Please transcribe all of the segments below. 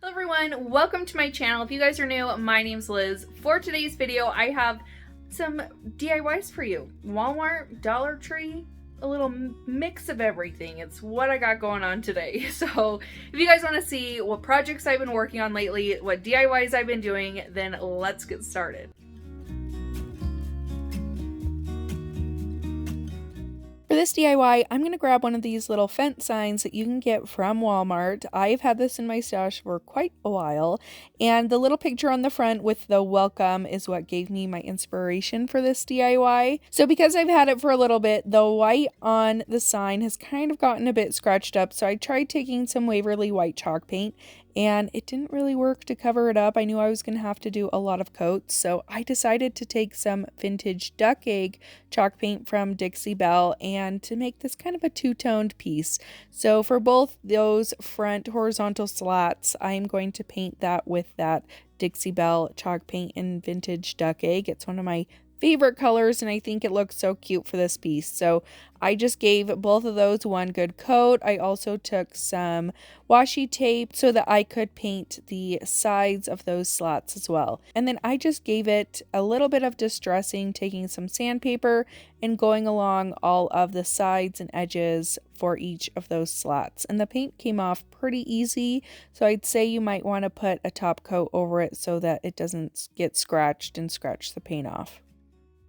Hello everyone, welcome to my channel. If you guys are new, my name's Liz. For today's video, I have some DIYs for you. Walmart, Dollar Tree, a little mix of everything. It's what I got going on today. So if you guys want to see what projects I've been working on lately, what DIYs I've been doing, then let's get started. For this DIY, I'm going to grab one of these little fence signs that you can get from Walmart. I've had this in my stash for quite a while, and the little picture on the front with the welcome is what gave me my inspiration for this DIY. So because I've had it for a little bit, the white on the sign has kind of gotten a bit scratched up, so I tried taking some Waverly white chalk paint, and it didn't really work to cover it up. I knew I was going to have to do a lot of coats, so I decided to take some vintage duck egg chalk paint from Dixie Belle and to make this kind of a two-toned piece. So for both those front horizontal slats, I'm going to paint that with that Dixie Belle chalk paint in vintage duck egg. It's one of my favorite colors, and I think it looks so cute for this piece. So I just gave both of those one good coat. I also took some washi tape so that I could paint the sides of those slats as well. And then I just gave it a little bit of distressing, taking some sandpaper and going along all of the sides and edges for each of those slats. And the paint came off pretty easy, so I'd say you might want to put a top coat over it so that it doesn't get scratched and scratch the paint off.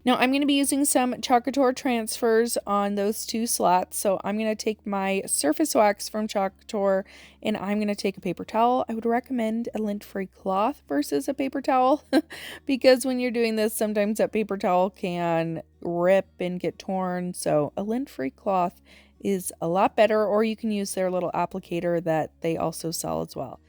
Now I'm going to be using some Chalk Couture transfers on those two slats. So I'm going to take my surface wax from Chalk Couture and I'm going to take a paper towel. I would recommend a lint-free cloth versus a paper towel because when you're doing this, sometimes that paper towel can rip and get torn. So a lint-free cloth is a lot better, or you can use their little applicator that they also sell as well.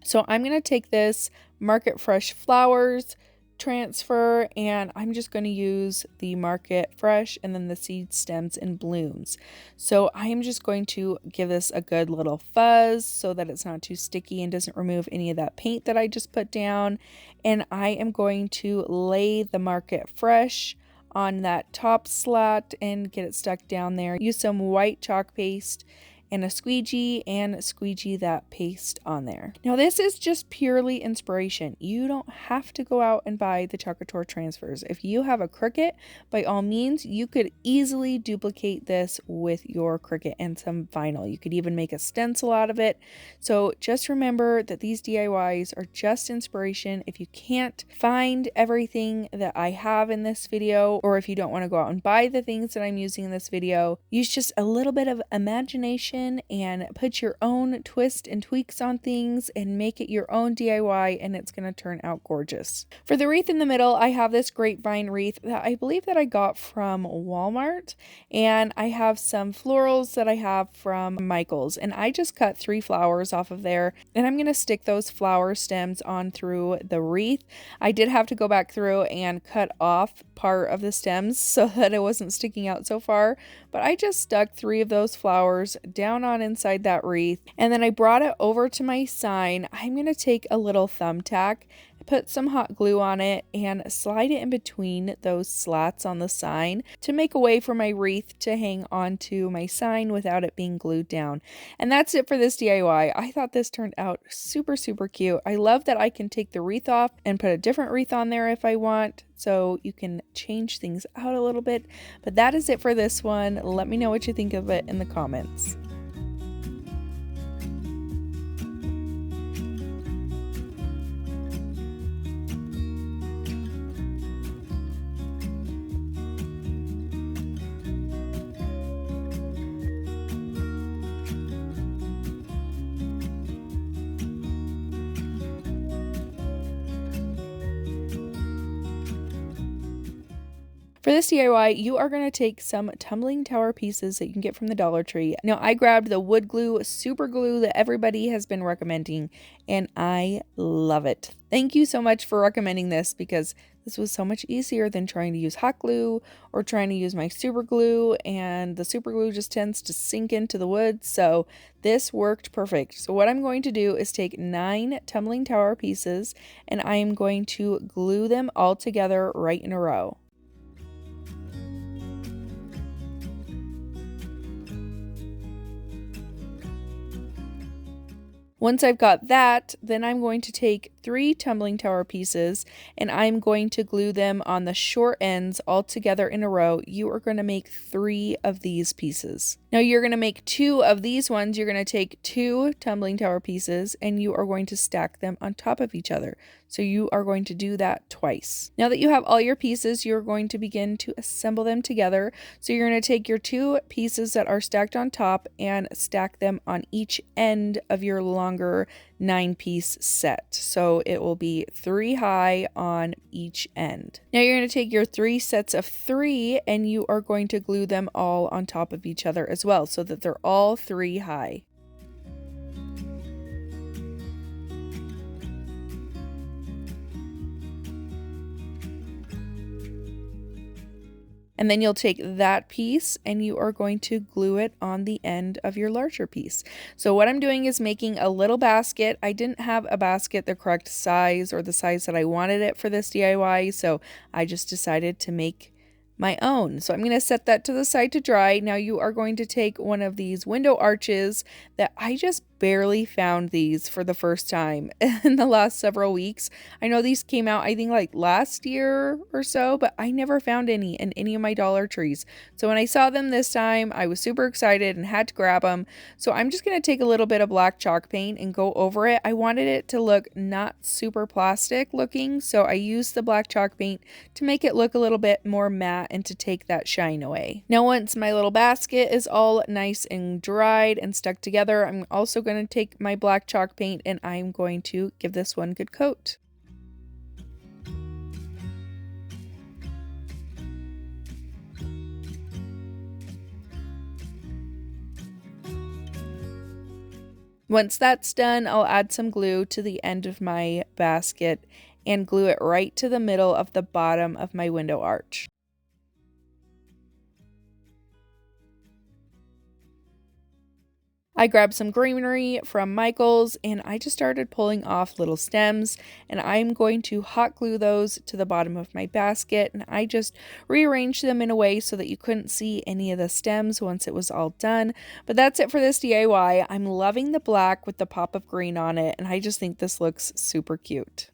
So I'm going to take this Market Fresh Flowers transfer, and I'm just going to use the Market Fresh and then the seed stems and blooms. So I am just going to give this a good little fuzz so that it's not too sticky and doesn't remove any of that paint that I just put down. And I am going to lay the Market Fresh on that top slat and get it stuck down there. Use some white chalk paste and a squeegee and squeegee that paste on there. Now this is just purely inspiration. You don't have to go out and buy the Chalk Couture transfers. If you have a Cricut, by all means, you could easily duplicate this with your Cricut and some vinyl. You could even make a stencil out of it. So just remember that these DIYs are just inspiration. If you can't find everything that I have in this video, or if you don't want to go out and buy the things that I'm using in this video, use just a little bit of imagination and put your own twist and tweaks on things and make it your own DIY, and it's going to turn out gorgeous. For the wreath in the middle, I have this grapevine wreath that I believe that I got from Walmart, and I have some florals that I have from Micheals, and I just cut 3 flowers off of there, and I'm going to stick those flower stems on through the wreath. I did have to go back through and cut off part of the stems so that it wasn't sticking out so far, but I just stuck 3 of those flowers down on inside that wreath, and then I brought it over to my sign. I'm going to take a little thumbtack, put some hot glue on it, and slide it in between those slats on the sign to make a way for my wreath to hang onto my sign without it being glued down. And that's it for this DIY. I thought this turned out super cute. I love that I can take the wreath off and put a different wreath on there if I want, so you can change things out a little bit. But that is it for this one. Let me know what you think of it in the comments. For this DIY, you are going to take some tumbling tower pieces that you can get from the Dollar Tree. Now, I grabbed the wood glue, super glue that everybody has been recommending, and I love it. Thank you so much for recommending this, because this was so much easier than trying to use hot glue or trying to use my super glue, and the super glue just tends to sink into the wood, so this worked perfect. So what I'm going to do is take 9 tumbling tower pieces, and I am going to glue them all together right in a row. Once I've got that, then I'm going to take 3 tumbling tower pieces and I'm going to glue them on the short ends all together in a row. You are going to make 3 of these pieces. Now you're going to make 2 of these ones. You're going to take 2 tumbling tower pieces and you are going to stack them on top of each other. So you are going to do that twice. Now that you have all your pieces, you're going to begin to assemble them together. So you're going to take your 2 pieces that are stacked on top and stack them on each end of your longer 9-piece set. So it will be 3 high on each end. Now you're going to take your 3 sets of 3 and you are going to glue them all on top of each other as well so that they're all 3 high. And then you'll take that piece and you are going to glue it on the end of your larger piece. So what I'm doing is making a little basket. I didn't have a basket the correct size or the size that I wanted it for this DIY, so I just decided to make my own. So I'm going to set that to the side to dry. Now you are going to take one of these window arches that I just barely found these for the first time in the last several weeks. I know these came out I think like last year or so, but I never found any in any of my Dollar Trees. So when I saw them this time, I was super excited and had to grab them. So I'm just going to take a little bit of black chalk paint and go over it. I wanted it to look not super plastic looking, so I used the black chalk paint to make it look a little bit more matte and to take that shine away. Now once my little basket is all nice and dried and stuck together, I'm also going to take my black chalk paint and I'm going to give this one a good coat. Once that's done, I'll add some glue to the end of my basket and glue it right to the middle of the bottom of my window arch. I grabbed some greenery from Micheals and I just started pulling off little stems, and I'm going to hot glue those to the bottom of my basket, and I just rearranged them in a way so that you couldn't see any of the stems once it was all done. But that's it for this DIY. I'm loving the black with the pop of green on it, and I just think this looks super cute.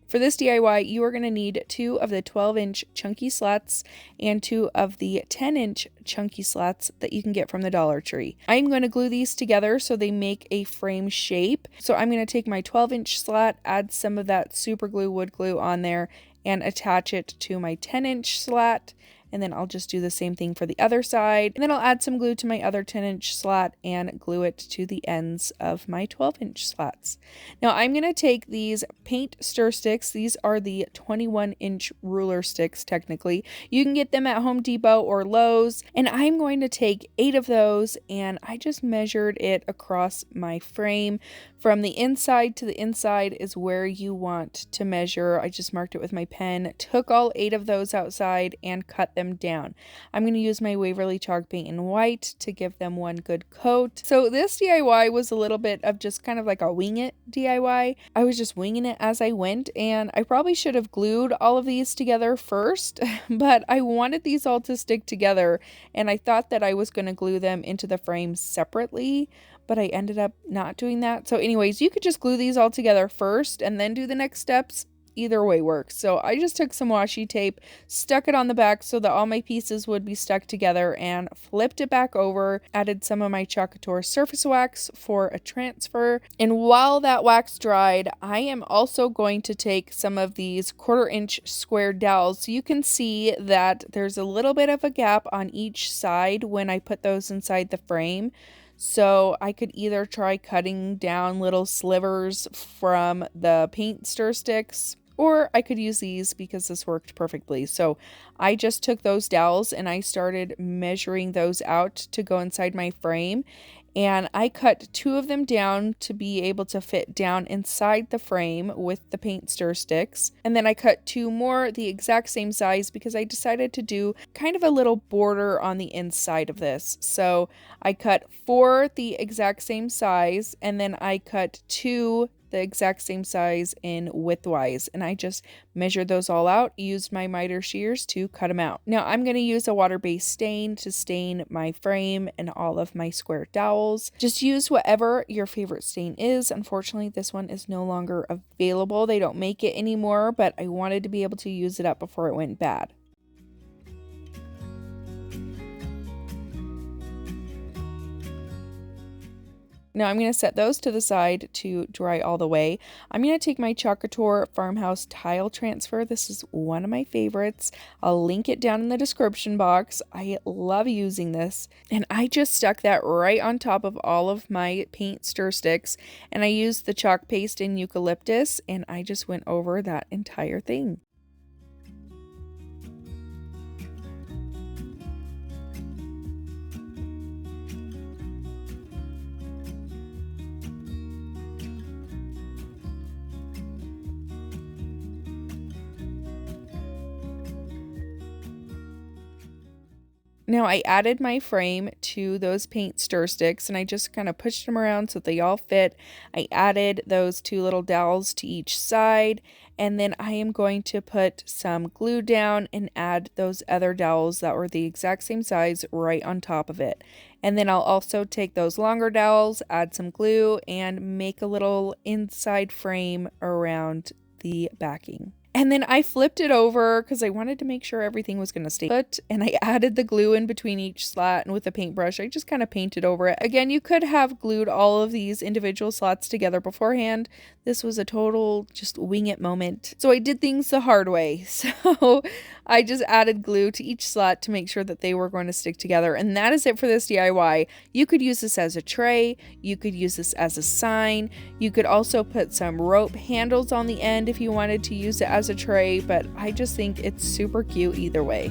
For this DIY, you are going to need 2 of the 12-inch chunky slats and 2 of the 10-inch chunky slats that you can get from the Dollar Tree. I'm going to glue these together so they make a frame shape. So I'm going to take my 12-inch slat, add some of that super glue wood glue on there, and attach it to my 10-inch slat. And then I'll just do the same thing for the other side. And then I'll add some glue to my other 10-inch slat and glue it to the ends of my 12-inch slats. Now I'm going to take these paint stir sticks. These are the 21-inch ruler sticks technically. You can get them at Home Depot or Lowe's. And I'm going to take 8 of those, and I just measured it across my frame. From the inside to the inside is where you want to measure. I just marked it with my pen, took all 8 of those outside and cut them down. I'm going to use my Waverly chalk paint in white to give them one good coat. So this DIY was a little bit of just kind of like a wing it DIY. I was just winging it as I went, and I probably should have glued all of these together first, but I wanted these all to stick together, and I thought that I was going to glue them into the frame separately, but I ended up not doing that. So anyways, you could just glue these all together first and then do the next steps. Either way works. So I just took some washi tape, stuck it on the back so that all my pieces would be stuck together, and flipped it back over, added some of my Chalk Couture surface wax for a transfer. And while that wax dried, I am also going to take some of these 1/4-inch square dowels. So you can see that there's a little bit of a gap on each side when I put those inside the frame. So I could either try cutting down little slivers from the paint stir sticks, or I could use these because this worked perfectly. So I just took those dowels and I started measuring those out to go inside my frame. And I cut 2 of them down to be able to fit down inside the frame with the paint stir sticks. And then I cut 2 more the exact same size because I decided to do kind of a little border on the inside of this. So I cut 4 the exact same size, and then I cut 2 the exact same size in widthwise, and I just measured those all out, used my miter shears to cut them out. Now I'm going to use a water-based stain to stain my frame and all of my square dowels. Just use whatever your favorite stain is. Unfortunately, this one is no longer available. They don't make it anymore, but I wanted to be able to use it up before it went bad. Now I'm going to set those to the side to dry all the way. I'm going to take my Chalk Couture Farmhouse Tile Transfer. This is one of my favorites. I'll link it down in the description box. I love using this. And I just stuck that right on top of all of my paint stir sticks. And I used the chalk paste in eucalyptus, and I just went over that entire thing. Now I added my frame to those paint stir sticks, and I just kind of pushed them around so they all fit. I added those 2 little dowels to each side, and then I am going to put some glue down and add those other dowels that were the exact same size right on top of it. And then I'll also take those longer dowels, add some glue, and make a little inside frame around the backing. And then I flipped it over because I wanted to make sure everything was going to stay put, and I added the glue in between each slat, and with a paintbrush I just kind of painted over it. Again, you could have glued all of these individual slots together beforehand. This was a total just wing it moment. So I did things the hard way. So I just added glue to each slot to make sure that they were going to stick together. And that is it for this DIY. You could use this as a tray. You could use this as a sign. You could also put some rope handles on the end if you wanted to use it as a tray, but I just think it's super cute either way.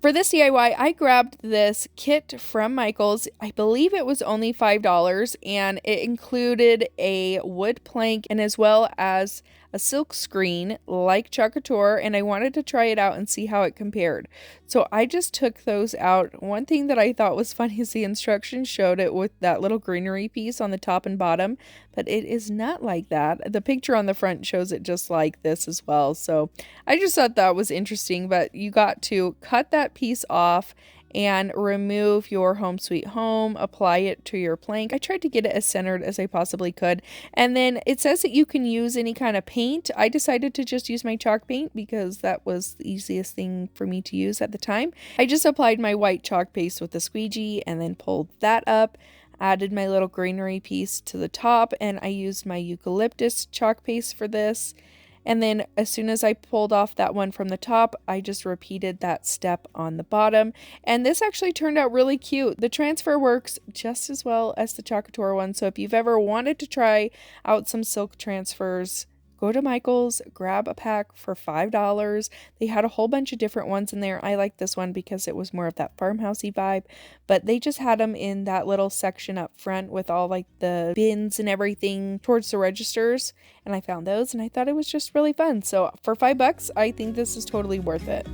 For this DIY, I grabbed this kit from Micheals. I believe it was only $5, and it included a wood plank and as well as a silk screen like Chalk Couture, and I wanted to try it out and see how it compared. So I just took those out. One thing that I thought was funny is the instructions showed it with that little greenery piece on the top and bottom, but it is not like that. The picture on the front shows it just like this as well. So I just thought that was interesting, but you got to cut that piece off and remove your home sweet home, apply it to your plank. I tried to get it as centered as I possibly could. And then it says that you can use any kind of paint. I decided to just use my chalk paint because that was the easiest thing for me to use at the time. I just applied my white chalk paste with the squeegee and then pulled that up, added my little greenery piece to the top, and I used my eucalyptus chalk paste for this. And then as soon as I pulled off that one from the top, I just repeated that step on the bottom. And this actually turned out really cute. The transfer works just as well as the Chalk Couture one. So if you've ever wanted to try out some silk transfers, go to Micheals, grab a pack for $5. They had a whole bunch of different ones in there. I like this one because it was more of that farmhousey vibe, but they just had them in that little section up front with all like the bins and everything towards the registers. And I found those and I thought it was just really fun. So for $5, I think this is totally worth it.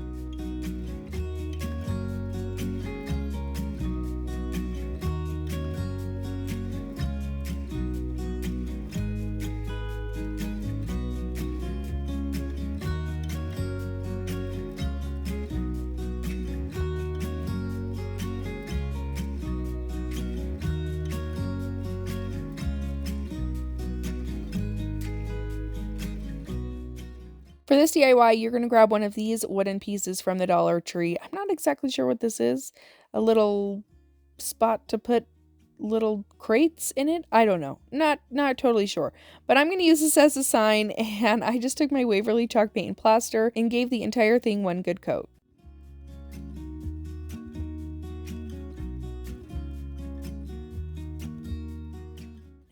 For this DIY, you're going to grab one of these wooden pieces from the Dollar Tree. I'm not exactly sure what this is. A little spot to put little crates in it. I don't know. Not totally sure. But I'm going to use this as a sign, and I just took my Waverly chalk paint and plaster and gave the entire thing one good coat.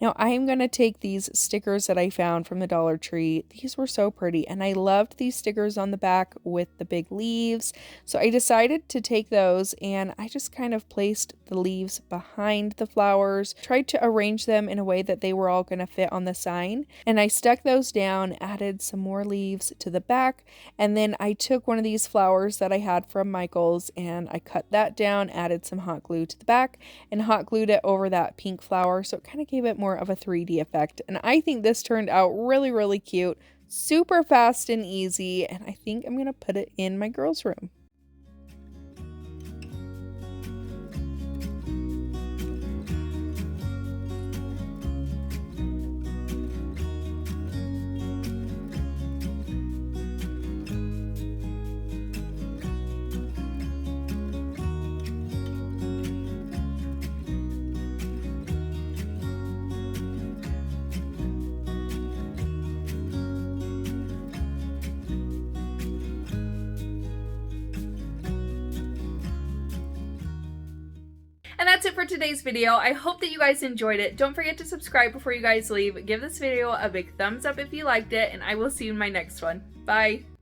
Now I'm going to take these stickers that I found from the Dollar Tree. These were so pretty, and I loved these stickers on the back with the big leaves. So I decided to take those, and I just kind of placed the leaves behind the flowers, tried to arrange them in a way that they were all going to fit on the sign. And I stuck those down, added some more leaves to the back, and then I took one of these flowers that I had from Micheals and I cut that down, added some hot glue to the back, and hot glued it over that pink flower, so it kind of gave it more of a 3D effect. And I think this turned out really, really cute, super fast and easy, and I think I'm gonna put it in my girls' room. And that's it for today's video. I hope that you guys enjoyed it. Don't forget to subscribe before you guys leave. Give this video a big thumbs up if you liked it, and I will see you in my next one. Bye!